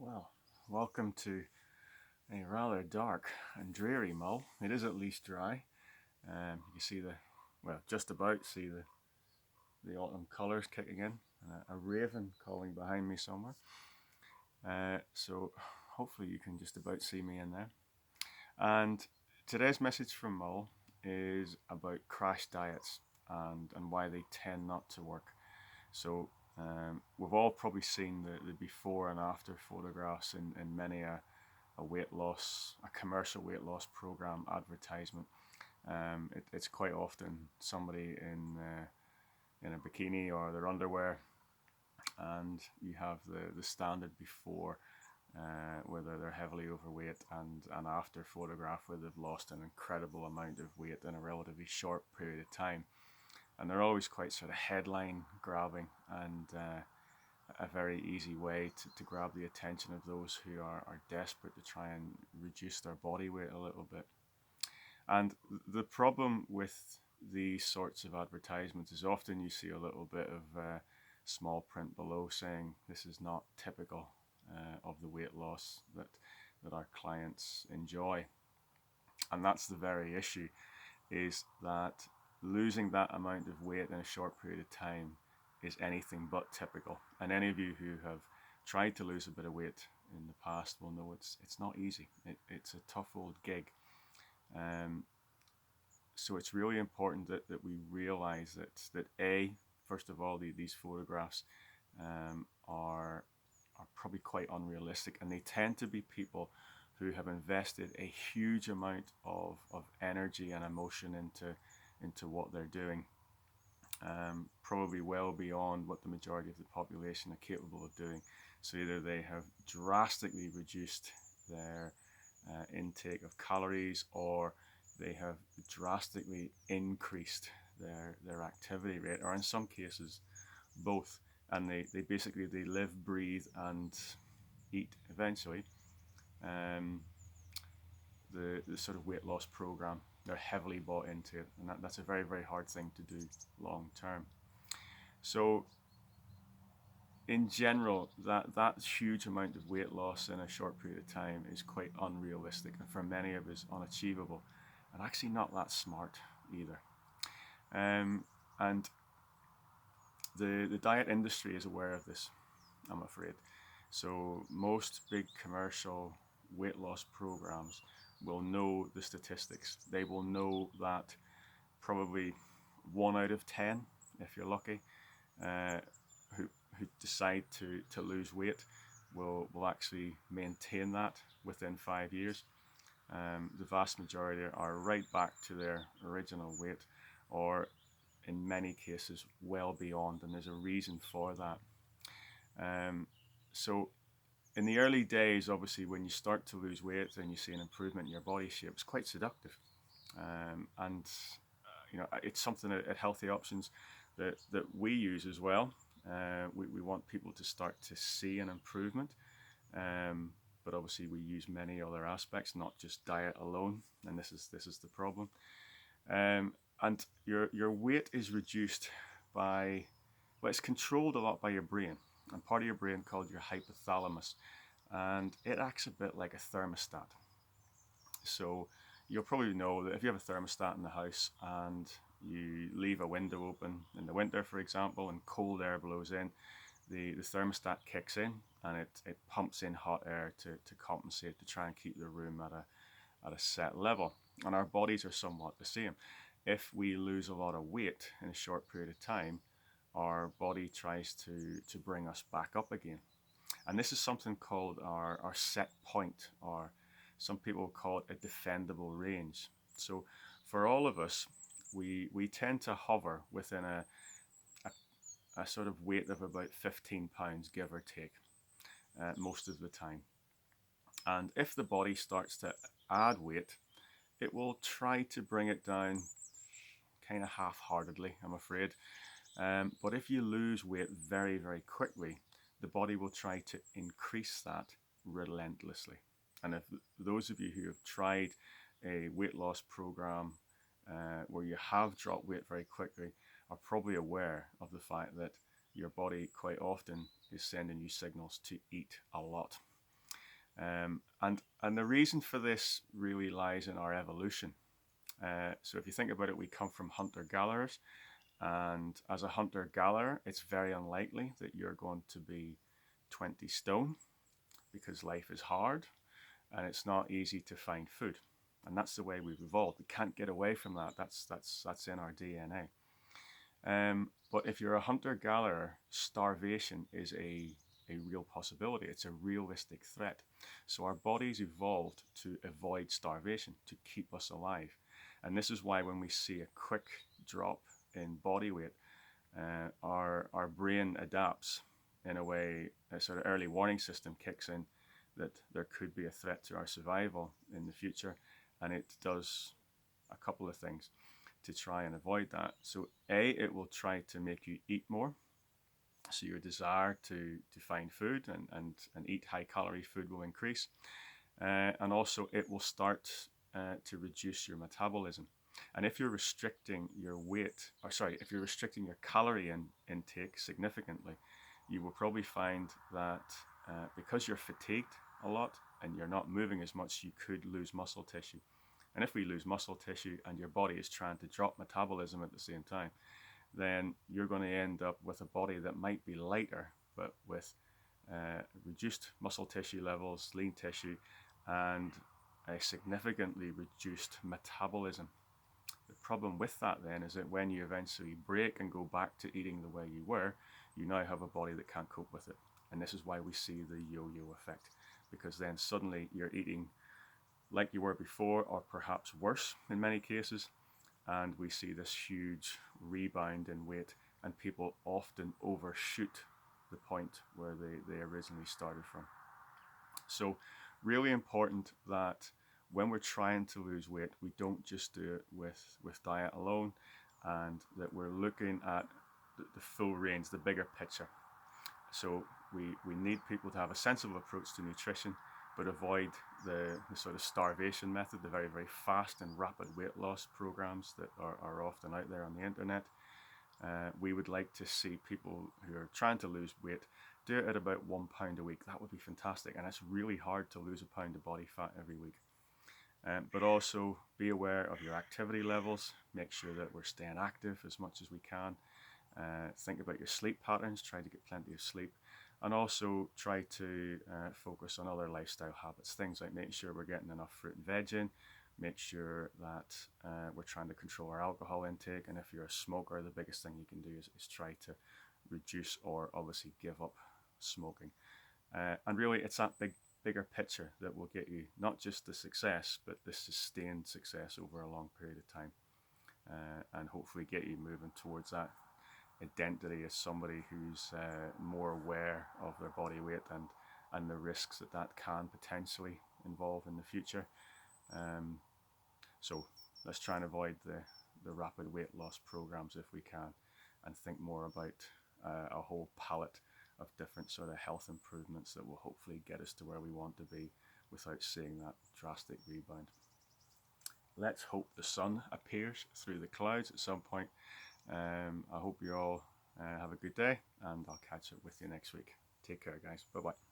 Well, welcome to a rather dark and dreary Mull. It is at least dry. You can see just about see the autumn colours kicking in. A raven calling behind me somewhere. So hopefully you can just about see me in there. And today's message from Mull is about crash diets and why they tend not to work. So we've all probably seen the before and after photographs in many a weight loss, a commercial weight loss program advertisement. It's quite often somebody in a bikini or their underwear, and you have the standard before, whether they're heavily overweight, and after photograph where they've lost an incredible amount of weight in a relatively short period of time. And they're always quite sort of headline grabbing and a very easy way to grab the attention of those who are desperate to try and reduce their body weight a little bit. And the problem with these sorts of advertisements is often you see a little bit of small print below saying this is not typical of the weight loss that our clients enjoy. And that's the very issue, is that losing that amount of weight in a short period of time is anything but typical. And any of you who have tried to lose a bit of weight in the past will know it's not easy. It's a tough old gig. So it's really important that we realize that first of all, these photographs are probably quite unrealistic, and they tend to be people who have invested a huge amount of energy and emotion into what they're doing, probably well beyond what the majority of the population are capable of doing. So either they have drastically reduced their intake of calories, or they have drastically increased their activity rate, or in some cases both. And they basically they live, breathe, and eat eventually the sort of weight loss program. They're heavily bought into it, and that's a very, very hard thing to do long term. So in general, that huge amount of weight loss in a short period of time is quite unrealistic, and for many of us unachievable, and actually not that smart either. And the diet industry is aware of this, I'm afraid. So most big commercial weight loss programs will know the statistics. They will know that probably 1 out of 10, if you're lucky, uh, who decide to lose weight will actually maintain that within 5 years. The vast majority are right back to their original weight, or in many cases well beyond, and there's a reason for that. So in the early days, obviously, when you start to lose weight and you see an improvement in your body shape, it's quite seductive. And it's something at Healthy Options that we use as well. We want people to start to see an improvement, but obviously we use many other aspects, not just diet alone, and this is the problem. And your weight is reduced by, well, it's controlled a lot by your brain, and part of your brain called your hypothalamus, and it acts a bit like a thermostat. So you'll probably know that if you have a thermostat in the house and you leave a window open in the winter, for example, and cold air blows in, the thermostat kicks in, and it pumps in hot air to compensate, to try and keep the room at a set level. And our bodies are somewhat the same. If we lose a lot of weight in a short period of time, our body tries to bring us back up again. And this is something called our set point, or some people call it a defendable range. So for all of us, we tend to hover within a sort of weight of about 15 pounds, give or take, most of the time. And if the body starts to add weight, it will try to bring it down kind of half-heartedly, I'm afraid. But if you lose weight very, very quickly, the body will try to increase that relentlessly. And if those of you who have tried a weight loss program where you have dropped weight very quickly are probably aware of the fact that your body quite often is sending you signals to eat a lot. And the reason for this really lies in our evolution. So if you think about it, we come from hunter-gatherers, and as a hunter-gatherer, it's very unlikely that you're going to be 20 stone because life is hard and it's not easy to find food. And that's the way we've evolved. We can't get away from that. That's in our DNA. But if you're a hunter-gatherer, starvation is a real possibility. It's a realistic threat. So our bodies evolved to avoid starvation, to keep us alive. And this is why when we see a quick drop in body weight, our brain adapts in a way, a sort of early warning system kicks in that there could be a threat to our survival in the future. And it does a couple of things to try and avoid that. So it will try to make you eat more. So your desire to find food and eat high calorie food will increase. And also it will start to reduce your metabolism. And if you're restricting your weight, or sorry, if you're restricting your calorie intake significantly, you will probably find that because you're fatigued a lot and you're not moving as much, you could lose muscle tissue. And if we lose muscle tissue and your body is trying to drop metabolism at the same time, then you're going to end up with a body that might be lighter, but with reduced muscle tissue levels, lean tissue, and a significantly reduced metabolism. The problem with that then is that when you eventually break and go back to eating the way you were, you now have a body that can't cope with it. And this is why we see the yo-yo effect, because then suddenly you're eating like you were before, or perhaps worse in many cases, and we see this huge rebound in weight, and people often overshoot the point where they originally started from. So really important that when we're trying to lose weight, we don't just do it with diet alone, and that we're looking at the full range, the bigger picture. So we need people to have a sensible approach to nutrition, but avoid the sort of starvation method, the very, very fast and rapid weight loss programs that are often out there on the internet. We would like to see people who are trying to lose weight do it at about 1 pound a week. That would be fantastic. And it's really hard to lose a pound of body fat every week. But also be aware of your activity levels. Make sure that we're staying active as much as we can. Think about your sleep patterns. Try to get plenty of sleep. And also try to focus on other lifestyle habits. Things like making sure we're getting enough fruit and veg in. Make sure that we're trying to control our alcohol intake. And if you're a smoker, the biggest thing you can do is try to reduce or obviously give up smoking. And really, it's that bigger picture that will get you not just the success, but the sustained success over a long period of time. And hopefully get you moving towards that identity as somebody who's more aware of their body weight and the risks that can potentially involve in the future. So let's try and avoid the rapid weight loss programs if we can, and think more about a whole palette of different sort of health improvements that will hopefully get us to where we want to be without seeing that drastic rebound. Let's hope the sun appears through the clouds at some point. I hope you all have a good day, and I'll catch up with you next week. Take care, guys. Bye-bye.